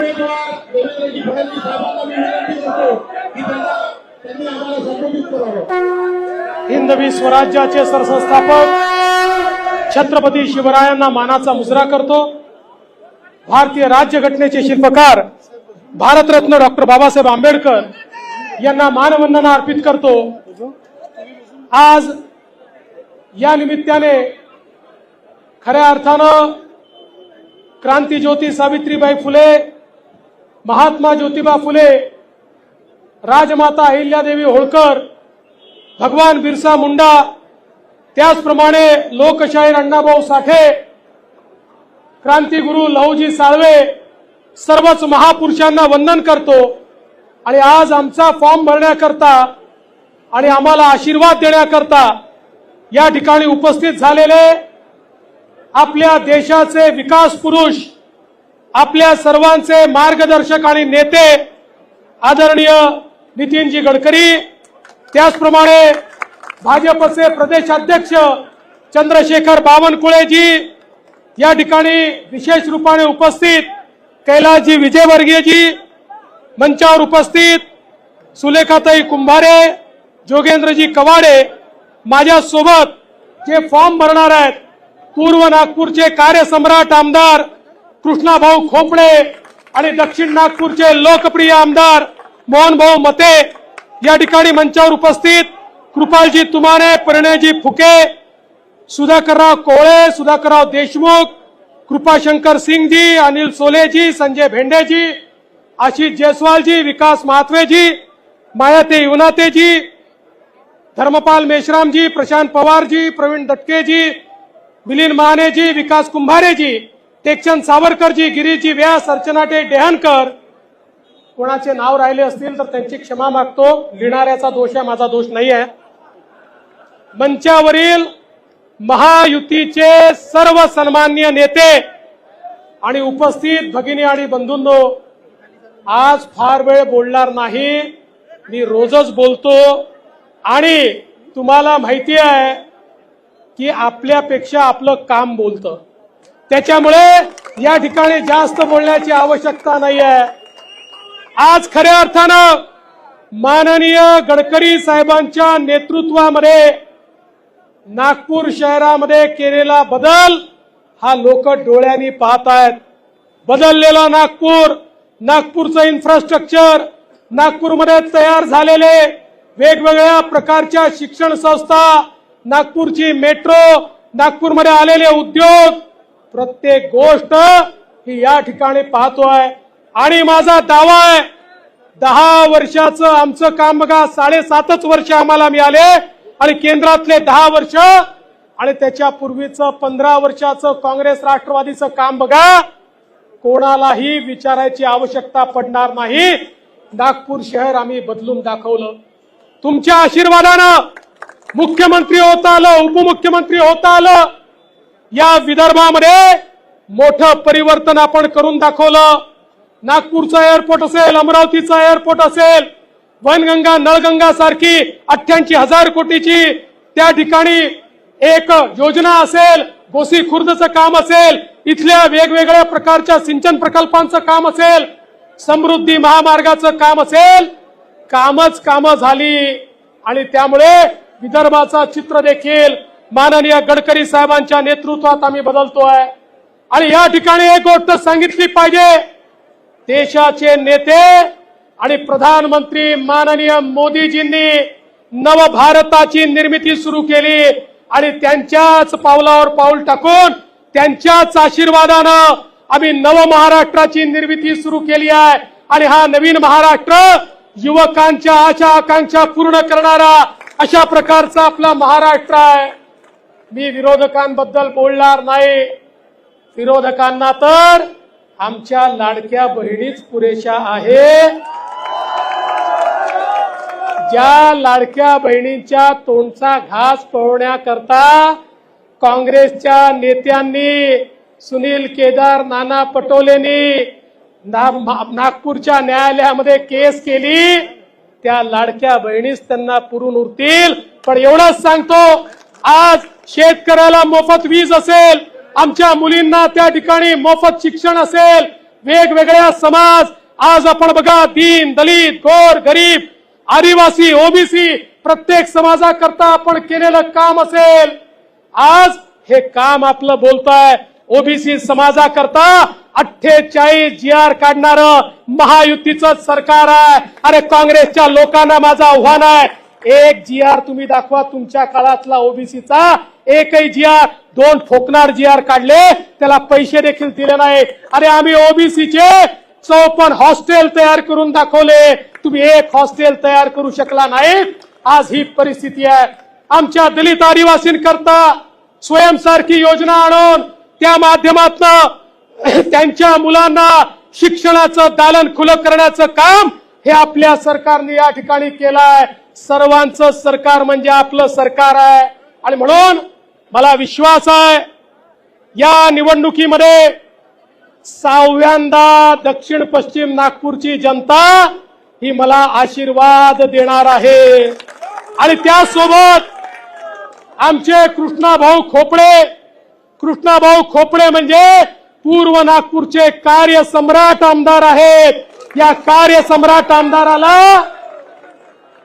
उमेदवार देवेंद्रजी फडणवीस साहेबांना मी विनंती करतो की त्यांनी आम्हाला संबोधित करावं। हिंदवी स्वराज्याचे सरसंस्थापक छत्रपती शिवरायांना मानाचा मुजरा करतो। भारतीय राज्यघटनेचे शिल्पकार भारतरत्न डॉक्टर बाबासाहेब आंबेडकर यांना मानवंदना अर्पित करतो। आज या निमित्ताने खऱ्या अर्थानं क्रांतीज्योती सावित्रीबाई फुले, महात्मा ज्योतिबा फुले, राजमाता अहिल्यादेवी होळकर, भगवान बिरसा मुंडा, त्याचप्रमाणे लोकशाहीर अण्णाभाऊ साठे, क्रांतिगुरु लहुजी साळवे, सर्वच महापुरुषांना वंदन करतो। आणि आज आमचा फॉर्म भरण्याकरता आणि आम्हाला आशीर्वाद देण्याकरता या ठिकाणी उपस्थित झालेले आपल्या देशाचे विकास पुरुष, आपल्या सर्वांचे मार्गदर्शक आणि नेते आदरणीय नितीनजी गडकरी, त्याचप्रमाणे भाजपचे प्रदेशाध्यक्ष चंद्रशेखर बावनकुळेजी, या ठिकाणी विशेष रूपाने उपस्थित कैलासजी विजयवर्गीयजी, मंचावर उपस्थित सुलेखाताई कुंभारे, जोगेंद्रजी कवाडे, माझ्यासोबत जे फॉर्म भरणार आहेत पूर्व नागपूरचे कार्यसम्राट आमदार कृष्णाभाऊ खोपडे आणि दक्षिण नागपूरचे लोकप्रिय आमदार मोहनभाऊ मते, या ठिकाणी मंचावर उपस्थित कृपालजी तुमाने, परिणयजी फुके, सुधाकरराव कोळे, सुधाकरराव देशमुख, कृपाशंकर सिंगजी, अनिल सोलेजी, संजय भेंडेजी, आशिष जयस्वालजी, विकास महात्वेजी, मायाते युनातेजी, धर्मपाल मेश्रामजी, प्रशांत पवारजी, प्रवीण दटकेजी, मिलिंद महानेजी, विकास कुंभारेजी, टेकचंद सावरकरजी, गिरीजी व्यास, अर्चनाटे डेहनकर, कोणाचे नाव राहिले असतील तर त्यांची क्षमा मागतो। लिहिणाऱ्याचा दोष आहे, माझा दोष नाही आहे। मंचावरील महायुतीचे सर्व सन्माननीय नेते आणि उपस्थित भगिनी आणि बंधूंनो, आज फार वेळ बोलणार नाही, मी रोजच बोलतो आणि तुम्हाला माहिती आहे की आपल्यापेक्षा आपलं काम बोलतं, त्याच्यामुळे या ठिकाणी जास्त बोलण्याची आवश्यकता नाही आहे। आज खऱ्या अर्थानं माननीय गडकरी साहेबांच्या नेतृत्वामध्ये नागपूर शहरामध्ये केलेला बदल हा लोक डोळ्यांनी पाहत आहेत। बदललेला नागपूर, नागपूरचं इन्फ्रास्ट्रक्चर, नागपूरमध्ये तयार झालेले वेगवेगळ्या प्रकारच्या शिक्षण संस्था, नागपूरची मेट्रो, नागपूरमध्ये आलेले उद्योग, प्रत्येक गोष्ट ही या ठिकाणी पाहतोय। आणि माझा दावा आहे 10 वर्षाचं आमचं काम बघा, 7.5 वर्ष आम्हाला मिळाले आणि केंद्रातले 10 वर्ष आणि त्याच्या पूर्वीचं 15 वर्षाचं काँग्रेस राष्ट्रवादीचं काम बघा, कोणालाही विचारायची आवश्यकता पडणार नाही। नागपूर शहर आम्ही बदलून दाखवलं। तुमच्या आशीर्वादानं मुख्यमंत्री होता आलं, उपमुख्यमंत्री होता आलं, या विदर्भामध्ये मोठं परिवर्तन आपण करून दाखवलं। नागपूरचा एअरपोर्ट असेल, अमरावतीचा एअरपोर्ट असेल, वनगंगा नळगंगा सारखी 88,000 कोटीची त्या ठिकाणी एक योजना असेल, गोसी खुर्दचं काम असेल, इथल्या वेगवेगळ्या प्रकारच्या सिंचन प्रकल्पांचं काम असेल, समृद्धी महामार्गाचं काम असेल, कामं झाली। आणि त्यामुळे विदर्भाचा चित्र देखील माननीय गडकरी साहेबांच्या नेतृत्वात आम्ही बदलतोय। आणि या ठिकाणी एक गोष्ट सांगितली पाहिजे, देशाचे नेते आणि प्रधानमंत्री माननीय मोदीजींनी नवभारताची निर्मिती सुरू केली आणि त्यांच्याच पावलावर पाऊल टाकून त्यांच्याच आशीर्वादानं आम्ही नव महाराष्ट्राची निर्मिती सुरू केली आहे। आणि हा नवीन महाराष्ट्र युवकांच्या आशा आकांक्षा पूर्ण करणारा अशा प्रकारचा आपला महाराष्ट्र आहे। मी विरोधकांबद्दल बोलणार नाही, विरोधकांना तर आमच्या लाडक्या बहिणीच पुरेशा आहे। ज्या लाडक्या बहिणींच्या तोंडचा घास पळवण्याकरता काँग्रेसच्या नेत्यांनी, सुनील केदार, नाना पटोलेंनी नागपूरच्या न्यायालयामध्ये केस केली, त्या लाडक्या बहिणीच त्यांना पुरून उरतील। पण एवढंच सांगतो, आज शेतकऱ्याला मोफत वीज असेल, आमच्या मुलींना त्या ठिकाणी मोफत शिक्षण असेल, वेगवेगळ्या समाज, आज आपण बघा दीन दलित गोर गरीब आदिवासी ओबीसी प्रत्येक समाजाकरता आपण केलेलं काम असेल, आज हे काम आपलं बोलताय ओबीसी समाजाकरता 48 GR काढणारं महायुतीचं सरकार आहे. अरे काँग्रेसच्या लोकांना माझं आव्हान आहे, एक GR तुम्ही दाखवा तुमच्या काळातला ओबीसीचा, एकही GR, 2 ठोकणार GR काढले, त्याला पैसे देखील दिले नाहीत. अरे आम्ही ओबीसीचे 54 हॉस्टेल तयार करून दाखवले, तुम्ही एक हॉस्टेल तयार करू शकला नाहीत. आज ही परिस्थिती आहे. आमच्या दलित आदिवासींकरता स्वयंसारखी योजना आणून त्या माध्यमातून त्यांच्या मुलांना शिक्षणाचं दालन खुलं करण्याचं काम हे आपल्या सरकारने या ठिकाणी केलंय. सर्वांचं सरकार म्हणजे आपलं सरकार आहे. आणि म्हणून मला विश्वास आहे या निवडणुकीमध्ये 6व्यांदा दक्षिण पश्चिम नागपूरची जनता ही मला आशीर्वाद देणार आहे. आणि त्यासोबत आमचे कृष्णाभाऊ खोपडे म्हणजे पूर्व नागपूरचे कार्यसम्राट आमदार आहेत. या कार्यसम्राट आमदाराला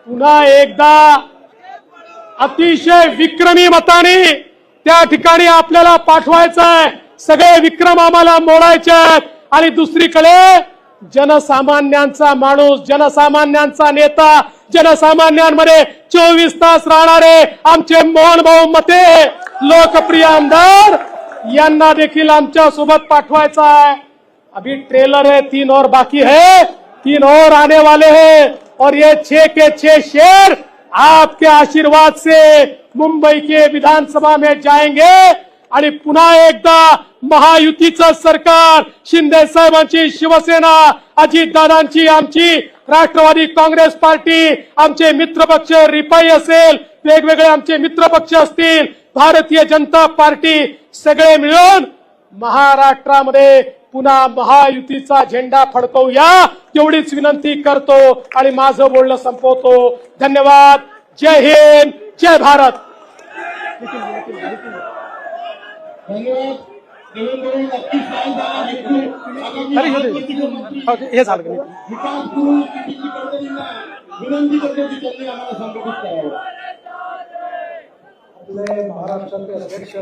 पुन्हा एकदा अतिशय विक्रमी मताने त्या ठिकाणी आपल्याला पाठवायचं आहे. सगळे विक्रम आम्हाला मोडायचे आहेत. आणि दुसरीकडे जनसामान्यांचा माणूस, जनसामान्यांचा नेता, जनसामान्यांमध्ये 24 तास राहणारे आमचे मोहन भाऊ मते लोकप्रिय आमदार यांना देखील आमच्या सोबत पाठवायचा है. अभी ट्रेलर है, 3 और बाकी है, 3 और आने वाले हैं. और ये 6 के 6 शेर आपके आशीर्वाद से मुंबई के विधानसभा में जाएंगे. आणि पुन्हा एकदा महायुतीचं सरकार, शिंदे साहेबांची शिवसेना, अजितदादांची आमची राष्ट्रवादी काँग्रेस पार्टी, आमचे मित्रपक्ष रिपाई असेल, वेगवेगळे आमचे मित्रपक्ष असतील, भारतीय जनता पार्टी, सगळे मिळून महाराष्ट्रामध्ये पुन्हा महायुतीचा झेंडा फडकवूया एवढीच विनंती करतो. आणि माझं बोलणं संपवतो. धन्यवाद. जय हिंद, जय भारत. धन्यवाद. देवेंद्र नक्कीच काय झाला हे झालं का नाही? विकास गुरु कीर्ती कर्तनींना विनंती करतो की त्यांनी आम्हाला संबोधित करावं. आपले महाराष्ट्राचे अध्यक्ष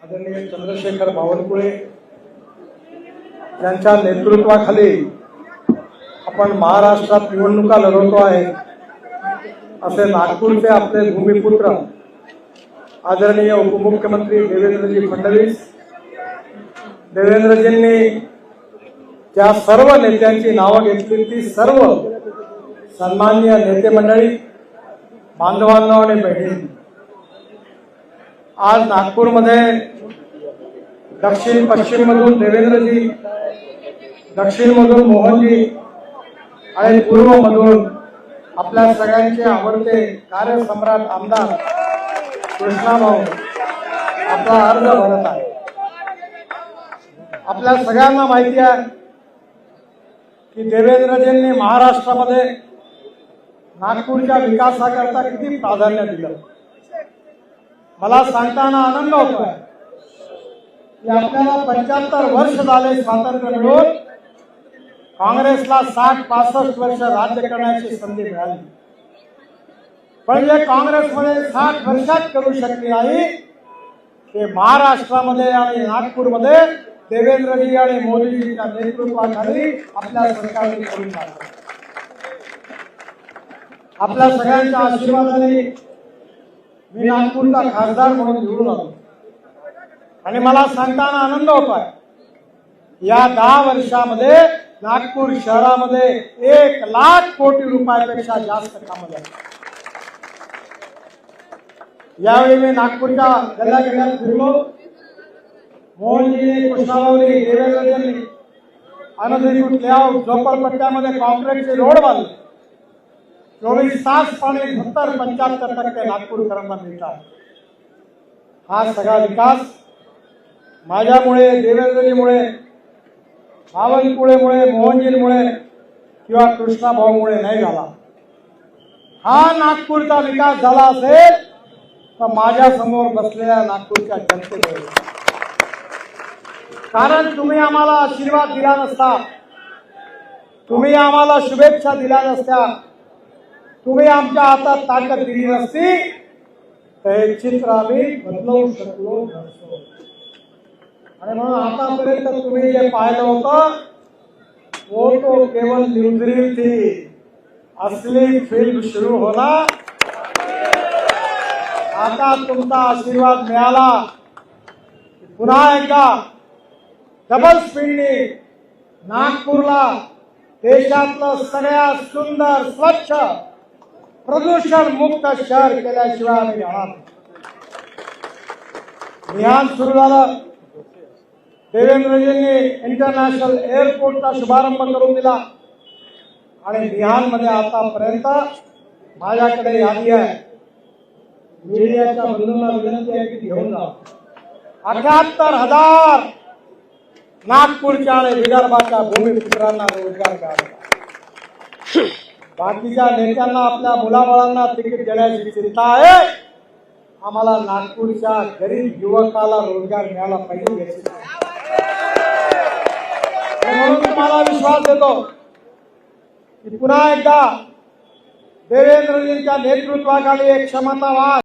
आदरणीय चंद्रशेखर बावनकुळे यांच्या नेतृत्वाखाली आपण महाराष्ट्रात निवडणुका लढवतो आहे. असे नागपूरचे आपले भूमिपुत्र आदरणीय उपमुख्यमंत्री देवेंद्रजी फडणवीस, देवेंद्रजींनी ज्या सर्व नेत्यांची नावं घेतली ती सर्व सन्माननीय नेते मंडळी, बांधवांनो आणि बहिणी, आज नागपूरमध्ये दक्षिण पश्चिम मधून देवेंद्रजी, दक्षिण मधून मोहनजी आणि पूर्व मधून आपल्या सगळ्यांचे आवडते कार्यसम्राट आमदार कृष्णाभाऊ आपला अर्ज भरत आहे. आपल्या सगळ्यांना माहिती आहे की देवेंद्रजींनी महाराष्ट्रामध्ये नागपूरच्या विकासाकरता किती प्राधान्य दिलं. मला सांगताना आनंद होतोय की आपल्याला 75 वर्ष झाले स्वातंत्र्य मिळून, काँग्रेसला 60-65 वर्ष राज्य करण्याची संधी मिळाली. पण जे काँग्रेसमध्ये 60 वर्षात करू शकले नाही ते महाराष्ट्रामध्ये आणि नागपूरमध्ये देवेंद्रजी आणि मोदीजींच्या नेतृत्वाखाली आपल्या सरकारने करून टाकलं. आपल्या सगळ्यांच्या आशीर्वादाने मी नागपूरचा खासदार म्हणून निवडून आलो. आणि मला सांगताना आनंद होतोय या 10 वर्षामध्ये नागपूर शहरामध्ये 1 लाख कोटी रुपयापेक्षा जास्त कामं झाली. यावेळी मी नागपूरच्या गल्ल्यागल्ल्यात फिरलो. मोहनजींनी, कृष्णाभाऊंनी, देवेंद्रजींनी अनधिकृत लेआउट, झोपडपट्ट्यामध्ये कॉन्क्रीटचे रोड बांधले. 24 तास पाणी 70-75% नागपूरकरांना मिळतात. हा सगळा विकास माझ्यामुळे, देवेंद्रजीमुळे, बावनकुळेमुळे, मोहनजींमुळे किंवा कृष्णाभाऊमुळे नाही झाला. हा नागपूरचा विकास झाला असेल तर माझ्या समोर बसलेल्या नागपूरच्या जनतेमुळे. कारण तुम्ही आम्हाला आशीर्वाद दिला नसता, तुम्ही आम्हाला शुभेच्छा दिल्या नसत्या, तुम्ही आमच्या हातात ताकद दिली नसती तर हे चित्र आम्ही बदलवू शकलो नसतो. आणि म्हणून आतापर्यंत तुम्ही जे पाहिलं होतं वो तो केवळ न्यूज थी, असली फिल्म सुरू होणार. आता तुमचा आशीर्वाद मिळाला, पुन्हा एकदा डबल स्पीडने नागपूरला देशातलं सगळ्यात सुंदर स्वच्छ प्रदूषण मुक्त शहर केल्याशिवाय आम्ही राहणार नाही. मिहान सुरू झालं, देवेंद्रजींनी इंटरनॅशनल एअरपोर्टचा शुभारंभ करून दिला आणि मिहानमध्ये आतापर्यंत माझ्याकडे यादी आहे, मीडियाच्या बंधूंना विनंती आहे की घेऊन जा, 78,000 नागपूरच्या आणि विदर्भाच्या भूमिपुत्रांना रोजगार मिळाला. बाकीच्या नेत्यांना आपल्या मुलाबाळांना तिकीट देण्याची चिंता आहे, आम्हाला नागपूरच्या गरीब युवकाला रोजगार मिळाला पाहिजे याची. म्हणून तुम्हाला विश्वास देतो की पुन्हा एकदा देवेंद्रजींच्या नेतृत्वाखाली एक क्षमतावान